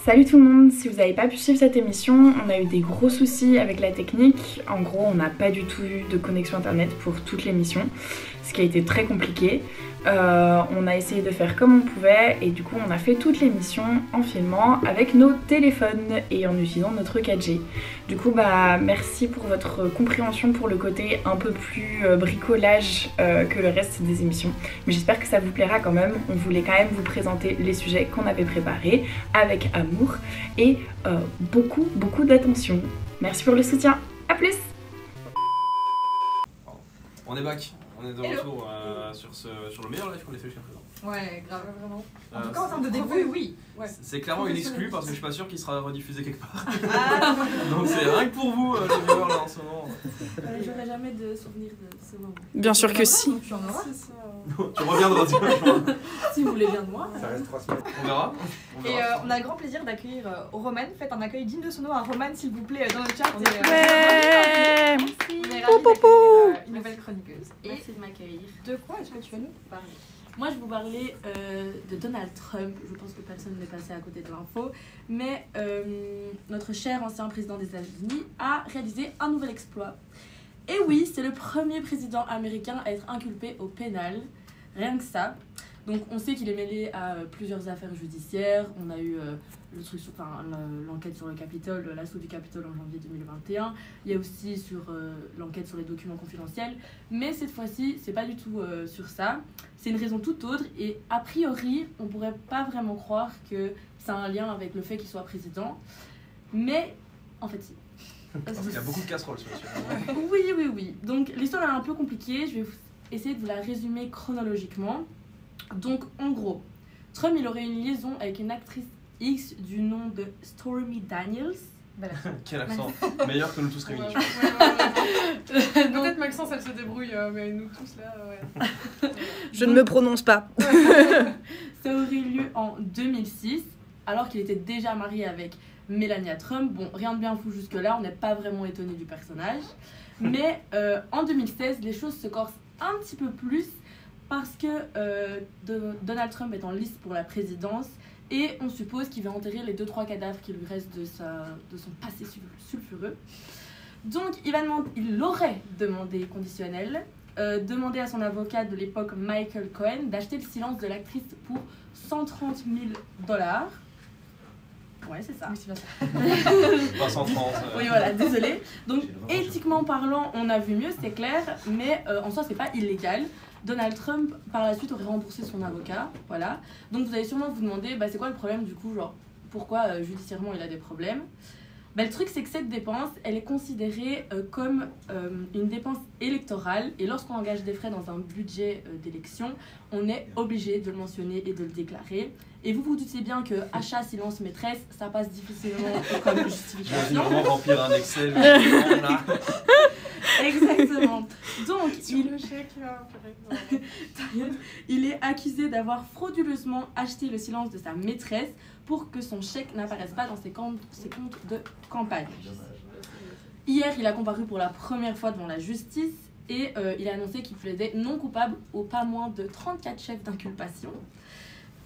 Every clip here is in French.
Salut tout le monde, si vous n'avez pas pu suivre cette émission, on a eu des gros soucis avec la technique. En gros, on n'a pas du tout eu de connexion internet pour toute l'émission, ce qui a été très compliqué. On a essayé de faire comme on pouvait et du coup on a fait toute l'émission en filmant avec nos téléphones et en utilisant notre 4G. Du coup merci pour votre compréhension pour le côté un peu plus bricolage que le reste des émissions. Mais j'espère que ça vous plaira quand même. On voulait quand même vous présenter les sujets qu'on avait préparés avec amour et beaucoup d'attention. Merci pour le soutien, à plus. On est back. On est de retour sur le meilleur live qu'on ait fait jusqu'à présent. Ouais, grave, vraiment. En tout cas, en termes de début, oui. Ouais. C'est clairement une exclue parce que je suis pas sûr qu'il sera rediffusé quelque part. Donc c'est rien que pour vous, les viewers là en ce moment. J'aurai jamais de souvenir de ce moment. Bien sûr que si. Tu en auras. Tu reviendras dimanche. Si vous voulez bien de moi. Ça reste 3 semaines. On verra. Et on a le grand plaisir d'accueillir Roman. Faites un accueil digne de son nom à Roman, s'il vous plaît, dans le chat. Ouais. Merci. On est ravis d'accueillir une nouvelle chroniqueuse. Merci de m'accueillir. De quoi est-ce que tu vas nous parler? Moi, je vais vous parler de Donald Trump. Je pense que personne n'est passé à côté de l'info. Mais notre cher ancien président des États-Unis a réalisé un nouvel exploit. Et oui, c'est le premier président américain à être inculpé au pénal. Rien que ça. Donc, on sait qu'il est mêlé à plusieurs affaires judiciaires. On a eu l'enquête sur le Capitole, l'assaut du Capitole en janvier 2021. Il y a aussi sur l'enquête sur les documents confidentiels. Mais cette fois-ci, c'est pas du tout sur ça. C'est une raison toute autre. Et a priori, on pourrait pas vraiment croire que ça a un lien avec le fait qu'il soit président. Mais en fait, si. Parce qu'il y a beaucoup de casseroles sur monsieur. Oui. Donc, l'histoire est un peu compliquée. Je vais essayer de vous la résumer chronologiquement. Donc, en gros, Trump, il aurait une liaison avec une actrice X du nom de Stormy Daniels. Quel accent. Meilleur que nous tous réunis. Peut-être Maxence, elle se débrouille, mais nous tous là, ouais. Je ne me prononce pas. Ça aurait lieu en 2006, alors qu'il était déjà marié avec Melania Trump. Bon, rien de bien fou jusque-là, on n'est pas vraiment étonné du personnage. Mais en 2016, les choses se corsent un petit peu plus parce que Donald Trump est en lice pour la présidence et on suppose qu'il va enterrer les 2-3 cadavres qui lui restent de son passé sulfureux. Donc il aurait demandé conditionnel, demandé à son avocat de l'époque Michael Cohen d'acheter le silence de l'actrice pour $130 000. Ouais, c'est ça. Oui, c'est bien ça. Pas 130. Oui, voilà, désolé. Donc, éthiquement parlant, on a vu mieux, c'est clair, mais en soi, c'est pas illégal. Donald Trump, par la suite, aurait remboursé son avocat, voilà. Donc, vous allez sûrement vous demander, c'est quoi le problème du coup, genre, pourquoi judiciairement il a des problèmes? Le truc, c'est que cette dépense, elle est considérée comme une dépense électorale. Et lorsqu'on engage des frais dans un budget d'élection, on est obligé de le mentionner et de le déclarer. Et vous vous doutez bien que achat, silence, maîtresse, ça passe difficilement comme justification. Je vais vraiment remplir un Excel. Exactement. Donc, le chèque, là, il est accusé d'avoir frauduleusement acheté le silence de sa maîtresse pour que son chèque n'apparaisse pas dans ses comptes de campagne. Hier, il a comparu pour la première fois devant la justice et il a annoncé qu'il plaidait non coupable aux pas moins de 34 chefs d'inculpation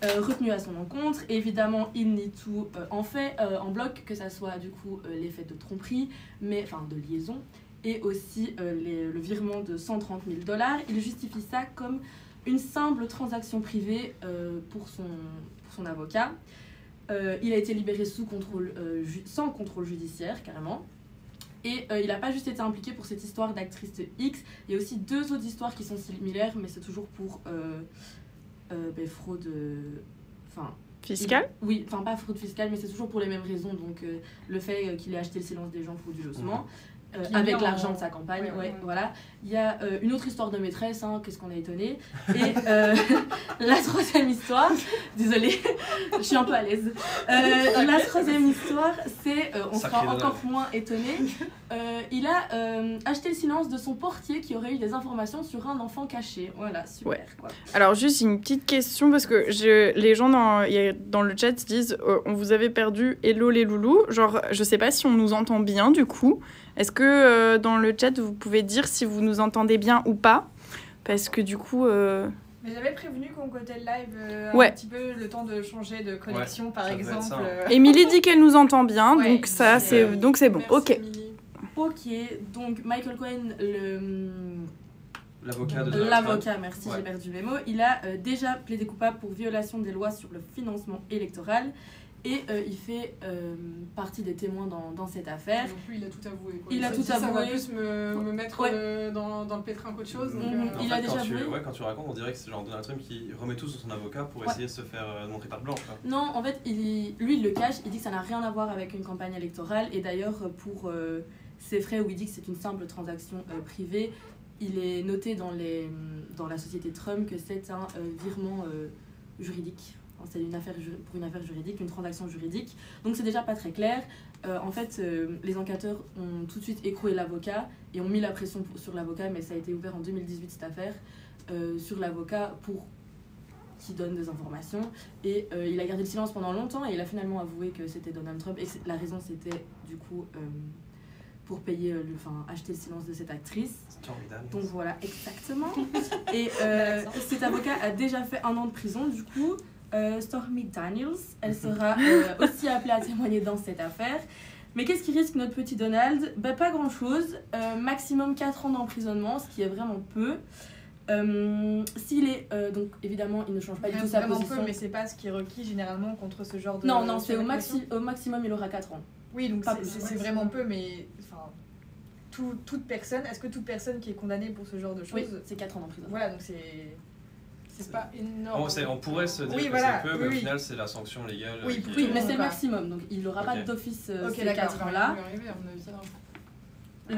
retenus à son encontre. Évidemment, il nie tout en fait, en bloc, que ça soit du coup les faits de tromperie, de liaison, et aussi le virement de $130 000. Il justifie ça comme une simple transaction privée pour son avocat. Il a été libéré sans contrôle judiciaire, carrément. Et il n'a pas juste été impliqué pour cette histoire d'actrice X. Il y a aussi 2 autres histoires qui sont similaires, mais c'est toujours pour fraude... Fiscale? Oui, pas fraude fiscale, mais c'est toujours pour les mêmes raisons. Donc le fait qu'il ait acheté le silence des gens frauduleusement. Avec l'argent de sa campagne, voilà. Il y a une autre histoire de maîtresse, qu'est-ce qu'on a étonné. Et la troisième histoire, désolée, je suis un peu à l'aise. La troisième histoire, c'est, on sera encore moins étonné, il a acheté le silence de son portier qui aurait eu des informations sur un enfant caché. Voilà, super. Quoi. Alors juste une petite question, parce que les gens dans le chat disent on vous avait perdu, hello les loulous. Genre, je sais pas si on nous entend bien du coup. Est-ce que dans le chat, vous pouvez dire si vous nous entendez bien ou pas? Parce que du coup, Mais j'avais prévenu qu'on cotait le live Ouais. un petit peu le temps de changer de connexion par ça devait être exemple. ça, hein. Émilie dit qu'elle nous entend bien, Ouais, donc ça, c'est bon. Merci, Ok. Émilie. Ok, donc Michael Cohen, L'avocat de Donald Trump. l'avocat, merci, Ouais. j'ai perdu mes mots, il a déjà plaidé coupable pour violation des lois sur le financement électoral et il fait partie des témoins dans cette affaire. Donc lui, il a tout avoué. Quoi. Il a s'est tout dit, Ça va avoué. plus me mettre Ouais. dans le pétrin qu'autre chose. Donc, Mhm. En Il fait, a déjà quand tu, avoué. quand tu racontes, on dirait que c'est genre Donald Trump qui remet tout sur son avocat pour Ouais. essayer de se faire montrer carte blanche. Quoi. Non, en fait, lui, il le cache, il dit que ça n'a rien à voir avec une campagne électorale et d'ailleurs, pour ses frais où il dit que c'est une simple transaction privée, il est noté dans la société Trump que c'est un virement juridique. C'est pour une affaire juridique, une transaction juridique. Donc c'est déjà pas très clair. En fait, les enquêteurs ont tout de suite écroué l'avocat et ont mis la pression sur l'avocat, mais ça a été ouvert en 2018 cette affaire, sur l'avocat pour qu'il donne des informations. Et il a gardé le silence pendant longtemps et il a finalement avoué que c'était Donald Trump et que la raison c'était du coup pour payer, acheter le silence de cette actrice. Stormy Daniels. Donc voilà, exactement. Et cet avocat a déjà fait 1 an de prison, du coup. Stormy Daniels, elle sera aussi appelée à témoigner dans cette affaire. Mais qu'est-ce qui risque notre petit Donald ? Pas grand-chose. Maximum 4 ans d'emprisonnement, ce qui est vraiment peu. S'il est... donc évidemment, il ne change pas du tout sa Vraiment position. peu, mais c'est pas ce qui est requis généralement contre ce genre de. Non, c'est au répression. maximum, il aura 4 ans. Oui, donc Pas c'est plus. vraiment peu, mais enfin, toute personne, est-ce que toute personne qui est condamnée pour ce genre de choses, Oui, c'est 4 ans d'emprisonnement. voilà, donc c'est. c'est pas énorme. On pourrait se dire Oui, que voilà, c'est peu, mais oui. au final, c'est la sanction légale. Oui, qui pour est- tout Oui, le mais monde, c'est le quoi. maximum, donc il n'aura pas Ok. d'office Ok, ces d'accord, 4 ans-là. Il va arriver, à mon avis, ça va. Mais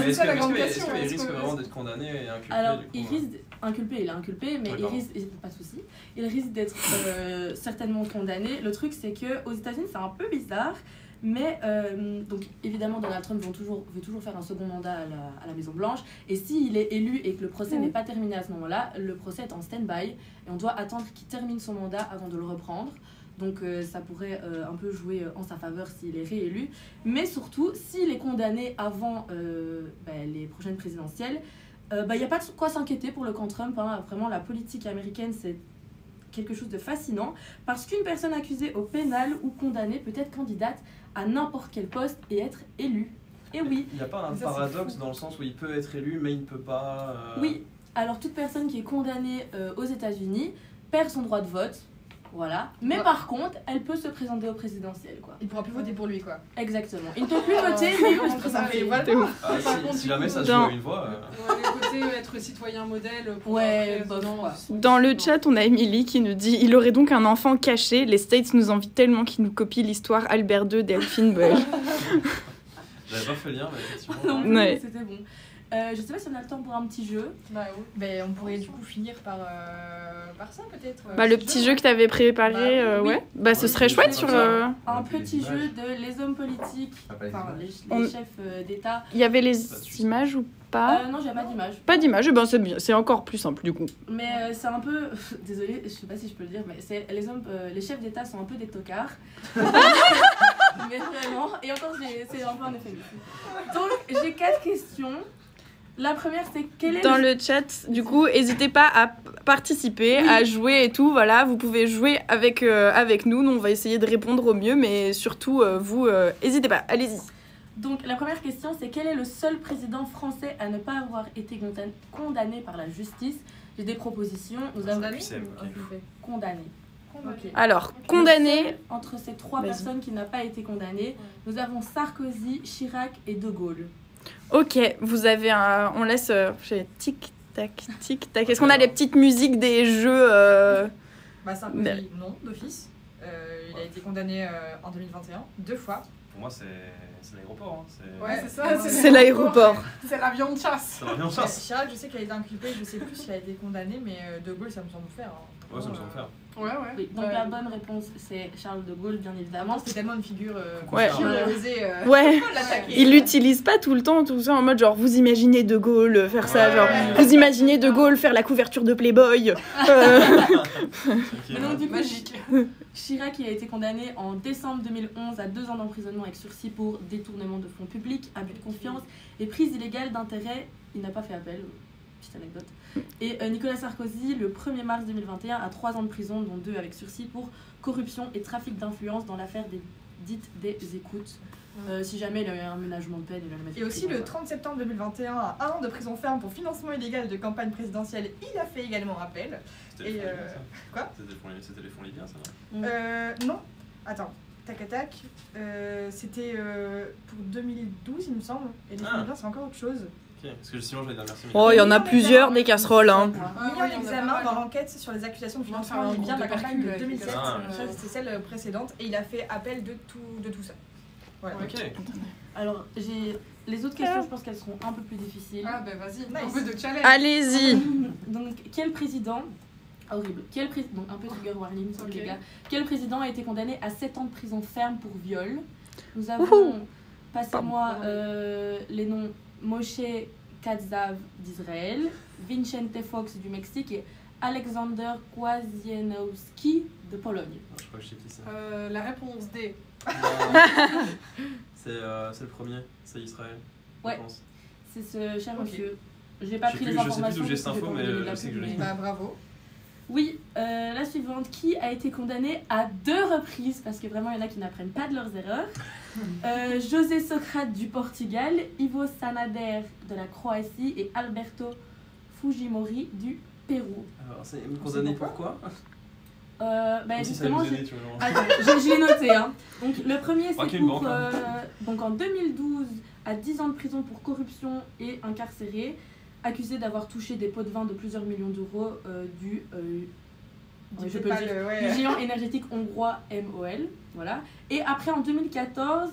est-ce ça, la grande qu'il question, est-ce risque que- vraiment d'être condamné et inculpé Alors, du coup, il risque inculpé, il est inculpé, mais il D'accord. risque, pas de souci, il risque d'être certainement condamné. Le truc, c'est que aux États-Unis, c'est un peu bizarre, mais donc évidemment, Donald Trump veut toujours faire un second mandat à la Maison Blanche, et s'il est élu et que le procès n'est pas terminé à ce moment-là, le procès est en stand-by et on doit attendre qu'il termine son mandat avant de le reprendre. Donc ça pourrait un peu jouer en sa faveur s'il est réélu. Mais surtout, s'il est condamné avant les prochaines présidentielles, il n'y a pas de quoi s'inquiéter pour le camp Trump. Hein. Vraiment, la politique américaine, c'est quelque chose de fascinant. Parce qu'une personne accusée au pénal ou condamnée peut être candidate à n'importe quel poste et être élue. Et oui, Il n'y a pas un Ça, c'est paradoxe fou. dans le sens où il peut être élu, mais il ne peut pas. oui. Alors, toute personne qui est condamnée aux États-Unis perd son droit de vote. Voilà. Mais Ouais. par contre, elle peut se présenter au présidentiel, quoi. Il pourra plus voter pour lui, quoi. Exactement. Il ne peut plus voter, mais il peut se présenter. Voilà. Ah, Par si, contre, si du jamais coup, ça se dans- joue à une voix. Ouais, le côté être citoyen modèle pour Ouais, après, bof, non, quoi. Dans le chat, on a Émilie qui nous dit « Il aurait donc un enfant caché. Les States nous envient tellement qu'ils nous copient l'histoire Albert II Delphine Boyle. J'avais pas fait le lien, mais effectivement. Non plus, Ouais. mais c'était bon. Je sais pas si on a le temps pour un petit jeu. Bah, oui. Ben, on pourrait du coup finir par ça, peut-être. Le petit jeu que t'avais préparé, Bah, oui. ouais. Bah, ce serait chouette sur... Un On fait petit des jeu images. de les hommes politiques, Ah, pas les enfin images. les On- chefs d'État. Il y avait les Pas de soucis. images ou pas Non, j'ai pas d'image. Pas d'image, ben c'est bien, c'est encore plus simple du coup. Mais c'est un peu. Désolée, je sais pas si je peux le dire, mais c'est les chefs d'État sont un peu des tocards. Mais vraiment. Et encore, c'est un peu un effet. Donc, j'ai 4 questions. La première, c'est quel est Dans le chat, du coup, n'hésitez pas à participer, à jouer et tout. Voilà, vous pouvez jouer avec nous. Nous, on va essayer de répondre au mieux, mais surtout, vous, n'hésitez pas. Allez-y. Donc, la première question, c'est quel est le seul président français à ne pas avoir été condamné par la justice ? J'ai des propositions. Nous avons Condamné C'est- ou ok. inculpé ? condamné. Ok. Alors, condamné. Entre ces 3 Vas-y. personnes qui n'ont pas été condamnées, nous avons Sarkozy, Chirac et De Gaulle. Ok, vous avez un. On laisse. J'ai tic-tac, tic-tac. Est-ce qu'on a les petites musiques des jeux Bah, Sarkozy, Mais- non, d'office. Il a été condamné en 2021, 2 fois. Pour moi, c'est l'aéroport. Hein. Ouais, c'est ça. C'est l'aéroport. C'est l'avion de chasse. Ça va bien ça. Chirac, je sais qu'il a été inculpé, je sais plus s'il a été condamné, mais De Gaulle, ça me semble faire. Hein. Ouais, ça me semble faire. Ouais, ouais. Oui, donc Ouais. la bonne réponse, c'est Charles De Gaulle, bien évidemment. C'était tellement une figure Ouais. qui aurait osé Ouais. l'attaquer. Il l'utilise pas tout le temps, tout ça en mode genre vous imaginez De Gaulle faire ça, Ouais. genre vous imaginez De Gaulle faire la couverture de Playboy. Mais donc, du coup, Magique. Chirac il a été condamné en décembre 2011 à 2 ans d'emprisonnement avec sursis pour détournement de fonds publics, abus de confiance et prise illégale d'intérêt. Il n'a pas fait appel. petite anecdote. Et Nicolas Sarkozy, le 1er mars 2021, a 3 ans de prison, dont 2 avec sursis pour corruption et trafic d'influence dans l'affaire dite des écoutes. Si jamais il a eu un ménagement de peine, il va le mettre. Et aussi le 30 septembre 2021, à 1 an de prison ferme pour financement illégal de campagne présidentielle, il a fait également appel. C'était les Et, fonds libyens, ça. quoi C'était les fonds libyens, ça, non? Non. Attends. Tac à tac. C'était pour 2012, il me semble. Et les fonds libyens, c'est encore autre chose. Ok, parce que sinon j'allais dire merci. Oh, il y en a plusieurs des casseroles. Hein. Mis en examen dans l'enquête sur les accusations de financement libyen de la campagne de 2007. Ah, Ça, c'était celle précédente. Et il a fait appel de tout ça. Voilà. Ok. Alors, j'ai les autres questions, je pense qu'elles seront un peu plus difficiles. Ah bah vas-y, Nice. un peu de challenge. Allez-y. Donc, quel président... Horrible. Donc, un peu trigger warning, Ok. les gars. Quel président a été condamné à 7 ans de prison ferme pour viol? Nous avons, passez-moi les noms, Moshe Katsav d'Israël, Vicente Fox du Mexique et Alexander Kwasniewski de Pologne. Je crois que je sais qui c'est. La réponse D. C'est le premier, c'est Israël. Ouais. Je pense. C'est ce cher Ok. monsieur. J'ai pas Je sais pris plus- les je sais plus informations. d'où j'ai parce que cette info, pas mais envie de je la sais que je pub, l'ai. mais- Bah bravo. Oui, la suivante. Qui a été condamné à 2 reprises, parce que vraiment il y en a qui n'apprennent pas de leurs erreurs. José Socrate du Portugal, Ivo Sanader de la Croatie et Alberto Fujimori du Pérou. Alors, c'est condamné pourquoi? Bah, Comme si ça allait justement, nous aider, tu vois. genre. Attends, je l'ai noté. Hein. Donc, le premier, c'est Braquer une pour. banque, hein. Donc, en 2012, à 10 ans de prison pour corruption et incarcéré, accusé d'avoir touché des pots de vin de plusieurs millions d'euros je peux le dire, du géant énergétique hongrois MOL. Voilà. Et après, en 2014,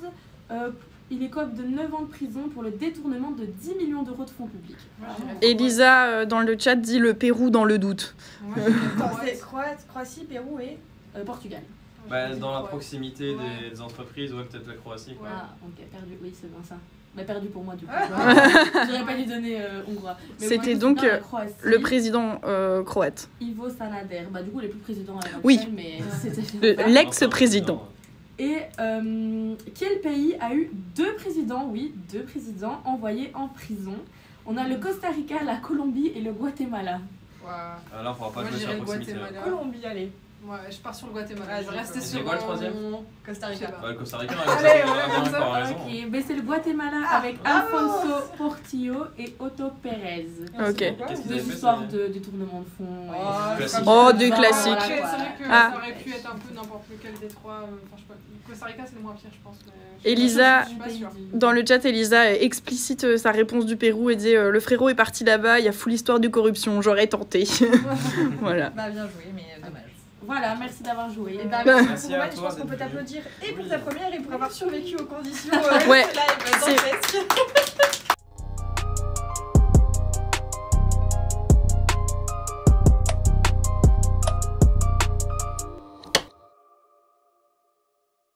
il écope de 9 ans de prison pour le détournement de 10 millions d'euros de fonds publics. Elisa dans le chat dit le Pérou dans le doute. Attends, c'est Croatie, Pérou et. Portugal. Bah, dans la proximité des entreprises, ouais, peut-être la Croatie. Ouais. Ah, ok, perdu. Oui, c'est bien ça. Mais perdu pour moi, du coup. J'aurais pas dû donner hongrois. Mais C'était moi, donc, c'est bien la Croatie. Le président croate. Ivo Sanader. Bah, du coup, il est plus président à l'heure Oui. actuelle, mais c'était bien ça. L'ex-président. Et quel pays a eu 2 présidents, oui, 2 présidents envoyés en prison? On a le Costa Rica, la Colombie et le Guatemala. Ouah. Ah, là, on pourra pas Moi jouer sur j'irais la le proximité. Guatemala. Colombie, allez. Ouais, je pars sur le Guatemala. Ouais, Je vais rester c'est sur quoi le troisième Costa Je sais Rica. pas. Bah, le Costa Rica, Allez, ça, ouais, bien comme ça. par raison. Ok, mais c'est le Guatemala avec Alfonso Portillo et Otto Pérez. Ok. Qu'est-ce qu'ils Deux avaient fait, histoires ça de détournement de fonds. Oh, classique. Oh, des Voilà, classiques. C'est quoi. vrai que Ah. ça aurait pu être un peu n'importe lequel des trois. Enfin, je sais pas. Costa Rica, c'est le moins pire, je pense. Mais... Elisa, Je suis pas sûre. dans le chat, Elisa explicite sa réponse du Pérou et dit le frérot est parti là-bas, il y a full histoire de corruption, j'aurais tenté. Voilà. Bah bien joué, mais dommage. Voilà, merci d'avoir joué. Et bah Merci merci pour à Roman, je toi pense qu'on peut d'être venu. t'applaudir et pour Oui. ta première et pour avoir survécu aux conditions Ouais, live c'est- dantesques.